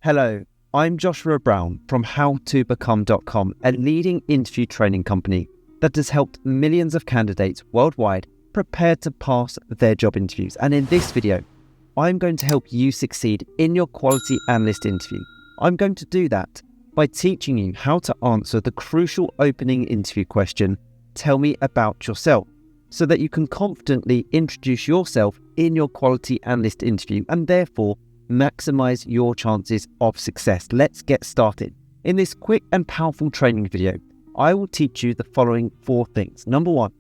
Hello, I'm Joshua Brown from howtobecome.com, a leading interview training company that has helped millions of candidates worldwide prepare to pass their job interviews. And in this video, I'm going to help you succeed in your quality analyst interview. I'm going to do that by teaching you how to answer the crucial opening interview question, tell me about yourself, so that you can confidently introduce yourself in your quality analyst interview and therefore maximize your chances of success. Let's get started. In this quick and powerful training video, I will teach you the following 4 things. Number 1,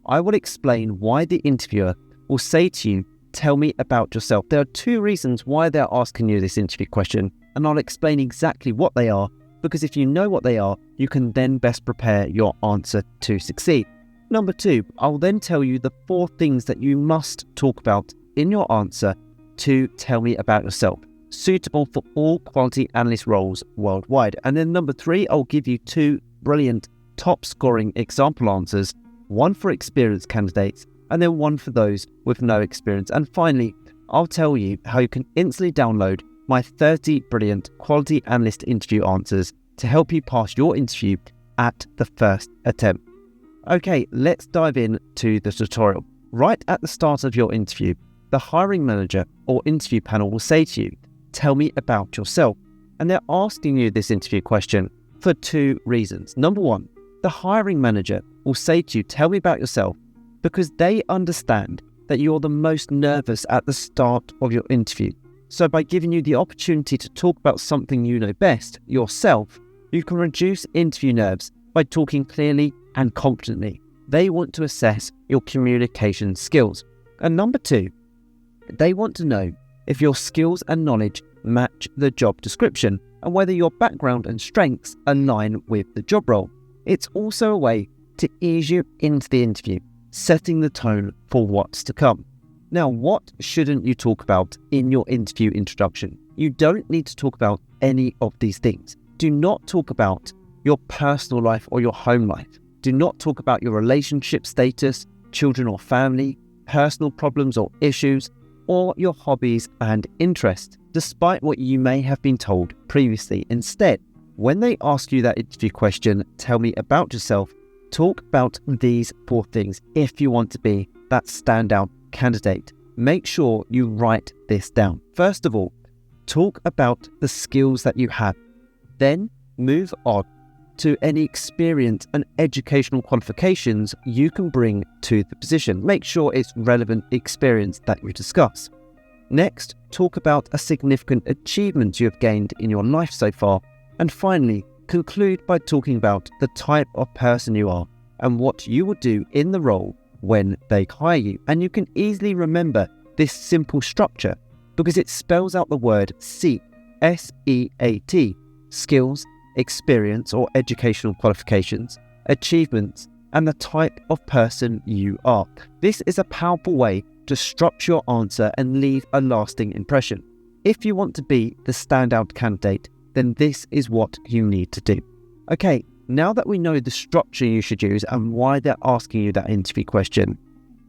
I will explain why the interviewer will say to you, tell me about yourself. There are 2 reasons why they're asking you this interview question, and I'll explain exactly what they are, because if you know what they are, you can then best prepare your answer to succeed. Number 2, I'll then tell you the 4 things that you must talk about in your answer to tell me about yourself, suitable for all quality analyst roles worldwide. And then number 3, I'll give you 2 brilliant top scoring example answers, one for experienced candidates and then one for those with no experience. And finally, I'll tell you how you can instantly download my 30 brilliant quality analyst interview answers to help you pass your interview at the first attempt. Okay, let's dive into the tutorial. Right at the start of your interview, the hiring manager or interview panel will say to you, tell me about yourself. And they're asking you this interview question for 2 reasons. Number 1, the hiring manager will say to you, tell me about yourself, because they understand that you're the most nervous at the start of your interview. So by giving you the opportunity to talk about something you know best, yourself, you can reduce interview nerves by talking clearly and confidently. They want to assess your communication skills. And number 2, they want to know if your skills and knowledge match the job description and whether your background and strengths align with the job role. It's also a way to ease you into the interview, setting the tone for what's to come. Now, what shouldn't you talk about in your interview introduction? You don't need to talk about any of these things. Do not talk about your personal life or your home life. Do not talk about your relationship status, children or family, personal problems or issues, or your hobbies and interests, despite what you may have been told previously. Instead, when they ask you that interview question, tell me about yourself, talk about these 4 things if you want to be that standout candidate. Make sure you write this down. First of all, talk about the skills that you have. Then move on to any experience and educational qualifications you can bring to the position. Make sure it's relevant experience that you discuss. Next, talk about a significant achievement you have gained in your life so far. And finally, conclude by talking about the type of person you are and what you will do in the role when they hire you. And you can easily remember this simple structure because it spells out the word SEAT, S-E-A-T, skills, experience or educational qualifications, achievements, and the type of person you are. This is a powerful way to structure your answer and leave a lasting impression. If you want to be the standout candidate, then this is what you need to do. Okay, now that we know the structure you should use and why they're asking you that interview question,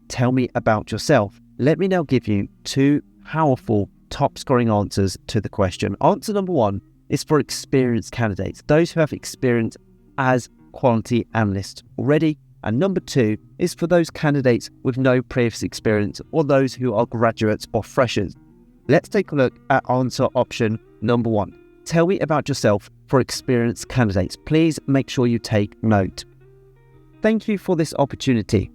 tell me about yourself. Let me now give you 2 powerful top scoring answers to the question. Answer number 1 is for experienced candidates, those who have experience as quality analysts already. And number 2 is for those candidates with no previous experience or those who are graduates or freshers. Let's take a look at answer option number 1. Tell me about yourself for experienced candidates. Please make sure you take note. Thank you for this opportunity.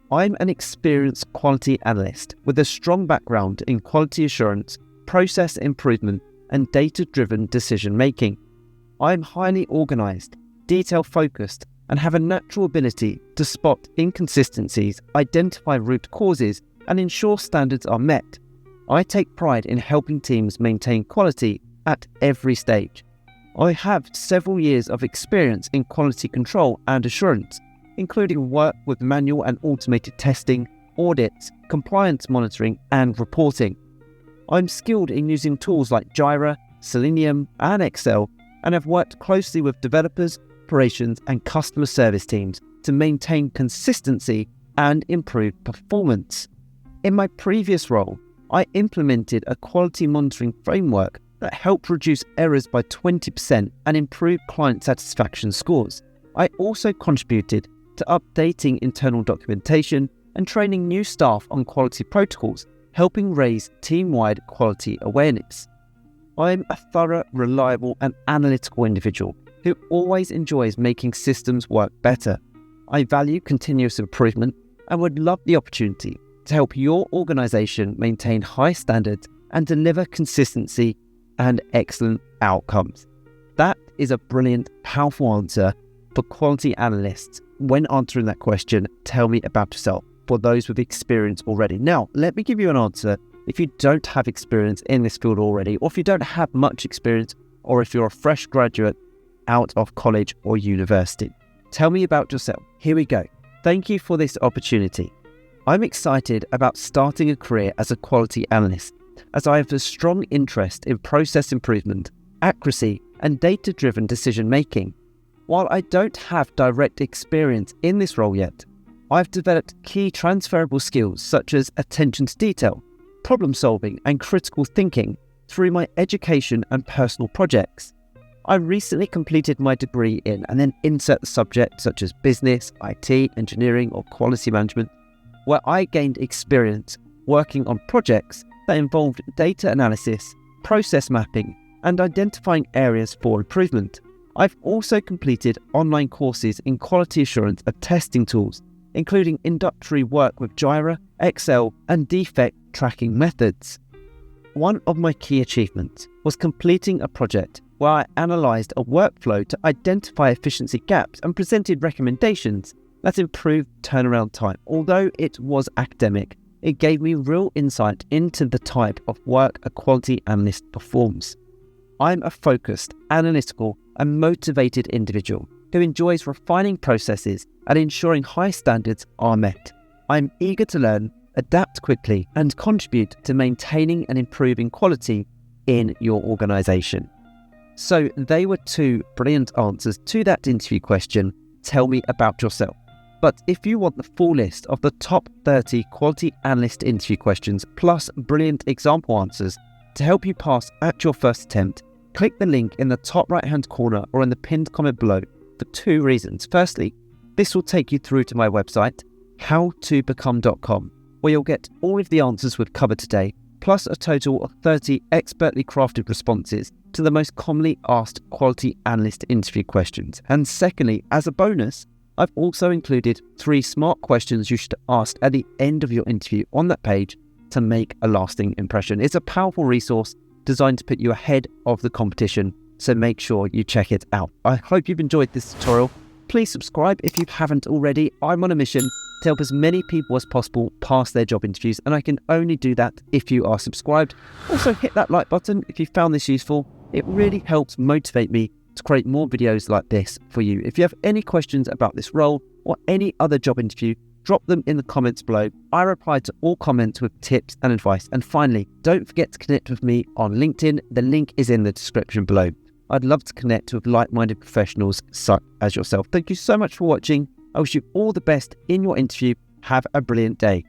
I'm an experienced quality analyst with a strong background in quality assurance, process improvement, and data-driven decision-making. I'm highly organized, detail-focused, and have a natural ability to spot inconsistencies, identify root causes, and ensure standards are met. I take pride in helping teams maintain quality at every stage. I have several years of experience in quality control and assurance, including work with manual and automated testing, audits, compliance monitoring, and reporting. I'm skilled in using tools like Jira, Selenium, and Excel, and have worked closely with developers, operations, and customer service teams to maintain consistency and improve performance. In my previous role, I implemented a quality monitoring framework that helped reduce errors by 20% and improve client satisfaction scores. I also contributed to updating internal documentation and training new staff on quality protocols, helping raise team-wide quality awareness. I'm a thorough, reliable, and analytical individual who always enjoys making systems work better. I value continuous improvement and would love the opportunity to help your organization maintain high standards and deliver consistency and excellent outcomes. That is a brilliant, powerful answer for quality analysts. When answering that question, tell me about yourself for those with experience already. Now, let me give you an answer if you don't have experience in this field already, or if you don't have much experience, or if you're a fresh graduate out of college or university. Tell me about yourself. Here we go. Thank you for this opportunity. I'm excited about starting a career as a quality analyst, as I have a strong interest in process improvement, accuracy, and data-driven decision-making. While I don't have direct experience in this role yet, I've developed key transferable skills such as attention to detail, problem-solving, and critical thinking through my education and personal projects. I recently completed my degree in, and then insert the subject such as business, IT, engineering, or quality management, where I gained experience working on projects that involved data analysis, process mapping, and identifying areas for improvement. I've also completed online courses in quality assurance and testing tools, including introductory work with Jira, Excel, and defect tracking methods. One of my key achievements was completing a project where I analysed a workflow to identify efficiency gaps and presented recommendations that improved turnaround time. Although it was academic, it gave me real insight into the type of work a quality analyst performs. I'm a focused, analytical, and motivated individual who enjoys refining processes and ensuring high standards are met. I'm eager to learn, adapt quickly, and contribute to maintaining and improving quality in your organisation. So they were two brilliant answers to that interview question. Tell me about yourself. But if you want the full list of the top 30 quality analyst interview questions plus brilliant example answers to help you pass at your first attempt, click the link in the top right hand corner or in the pinned comment below for two reasons. Firstly, this will take you through to my website, howtobecome.com, where you'll get all of the answers we've covered today, plus a total of 30 expertly crafted responses to the most commonly asked quality analyst interview questions. And secondly, as a bonus, I've also included 3 smart questions you should ask at the end of your interview on that page to make a lasting impression. It's a powerful resource designed to put you ahead of the competition, so make sure you check it out. I hope you've enjoyed this tutorial. Please subscribe if you haven't already. I'm on a mission to help as many people as possible pass their job interviews, and I can only do that if you are subscribed. Also, hit that like button if you found this useful. It really helps motivate me to create more videos like this for you. If you have any questions about this role or any other job interview, drop them in the comments below. I reply to all comments with tips and advice. And finally, don't forget to connect with me on LinkedIn. The link is in the description below. I'd love to connect with like-minded professionals such as yourself. Thank you so much for watching. I wish you all the best in your interview. Have a brilliant day.